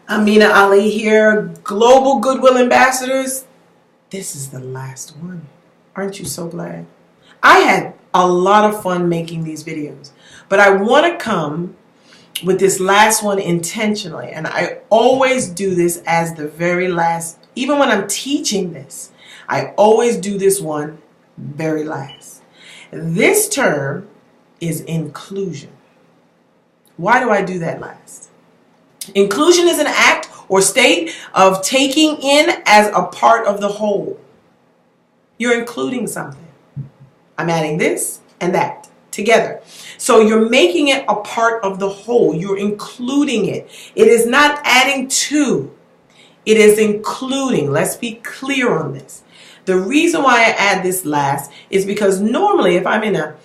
Amina Ali here, Global Goodwill Ambassadors. This is the last one. Aren't you so glad? I had a lot of fun making these videos, but I want to come with this last one intentionally, and I always do this as the very last. Even when I'm teaching this, I always do this one very last. This term is inclusion. Why do I do that last? Inclusion is an act or state of taking in as a part of the whole. You're including something. I'm adding this and that together. So you're making it a part of the whole. You're including it. It is not adding to. It is including. Let's be clear on this. The reason why I add this last is because normally if I'm in a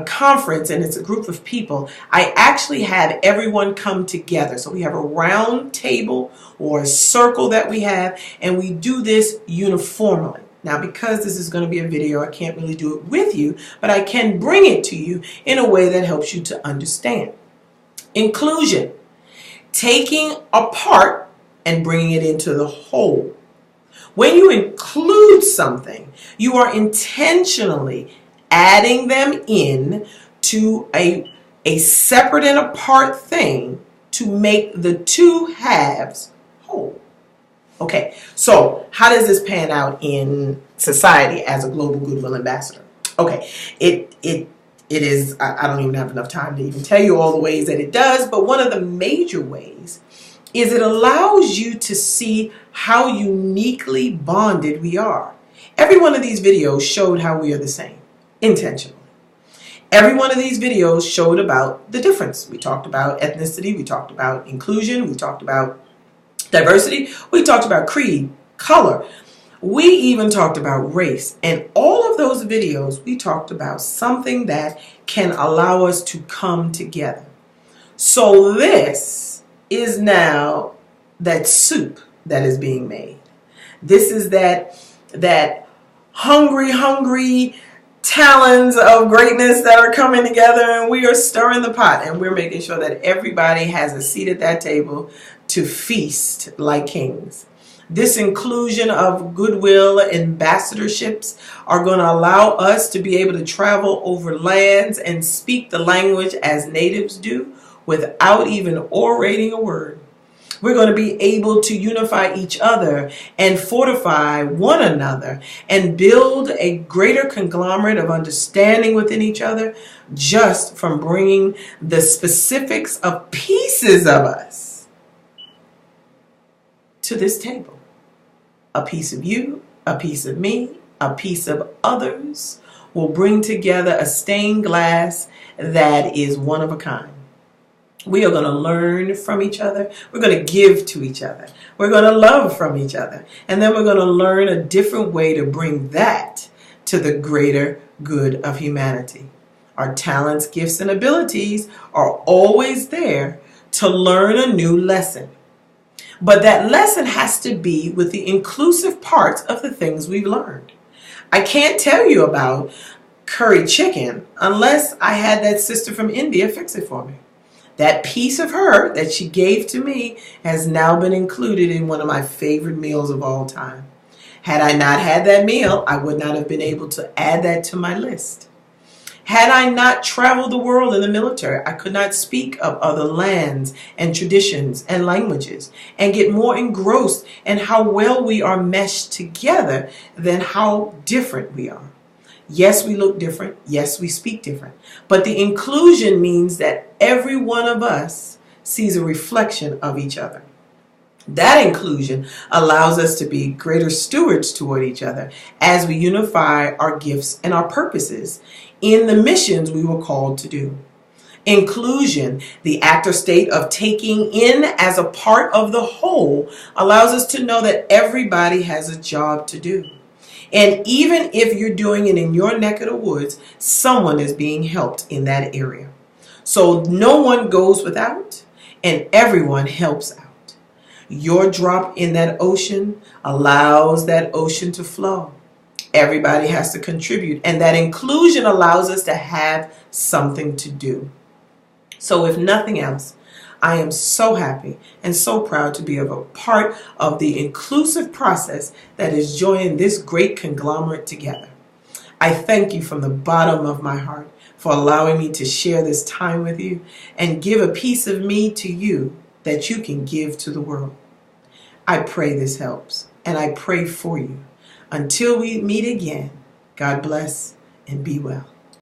conference and it's a group of people, I actually have everyone come together. So we have a round table or a circle that we have, and we do this uniformly. Now, because this is going to be a video, I can't really do it with you, but I can bring it to you in a way that helps you to understand. Inclusion, taking a part and bringing it into the whole. When you include something, you are intentionally adding them in to a separate and apart thing to make the two halves whole. Okay, so how does this pan out in society as a global goodwill ambassador? Okay, it is, I don't even have enough time to even tell you all the ways that it does, but one of the major ways is it allows you to see how uniquely bonded we are. Every one of these videos showed how we are the same, intentionally. Every one of these videos showed about the difference. We talked about ethnicity, we talked about inclusion, we talked about diversity, we talked about creed, color. We even talked about race. And all of those videos, we talked about something that can allow us to come together. So this is now that soup that is being made. This is that hungry talons of greatness that are coming together, and we are stirring the pot, and we're making sure that everybody has a seat at that table to feast like kings. This inclusion of goodwill ambassadorships are going to allow us to be able to travel over lands and speak the language as natives do without even orating a word. We're going to be able to unify each other and fortify one another and build a greater conglomerate of understanding within each other just from bringing the specifics of pieces of us to this table. A piece of you, a piece of me, a piece of others will bring together a stained glass that is one of a kind. We are going to learn from each other. We're going to give to each other. We're going to love from each other. And then we're going to learn a different way to bring that to the greater good of humanity. Our talents, gifts, and abilities are always there to learn a new lesson. But that lesson has to be with the inclusive parts of the things we've learned. I can't tell you about curry chicken unless I had that sister from India fix it for me. That piece of her that she gave to me has now been included in one of my favorite meals of all time. Had I not had that meal, I would not have been able to add that to my list. Had I not traveled the world in the military, I could not speak of other lands and traditions and languages and get more engrossed in how well we are meshed together than how different we are. Yes, we look different. Yes, we speak different. But the inclusion means that every one of us sees a reflection of each other. That inclusion allows us to be greater stewards toward each other as we unify our gifts and our purposes in the missions we were called to do. Inclusion, the act or state of taking in as a part of the whole, allows us to know that everybody has a job to do. And even if you're doing it in your neck of the woods, someone is being helped in that area. So no one goes without, and everyone helps out. Your drop in that ocean allows that ocean to flow. Everybody has to contribute, and that inclusion allows us to have something to do. So if nothing else, I am so happy and so proud to be a part of the inclusive process that is joining this great conglomerate together. I thank you from the bottom of my heart for allowing me to share this time with you and give a piece of me to you that you can give to the world. I pray this helps, and I pray for you. Until we meet again, God bless and be well.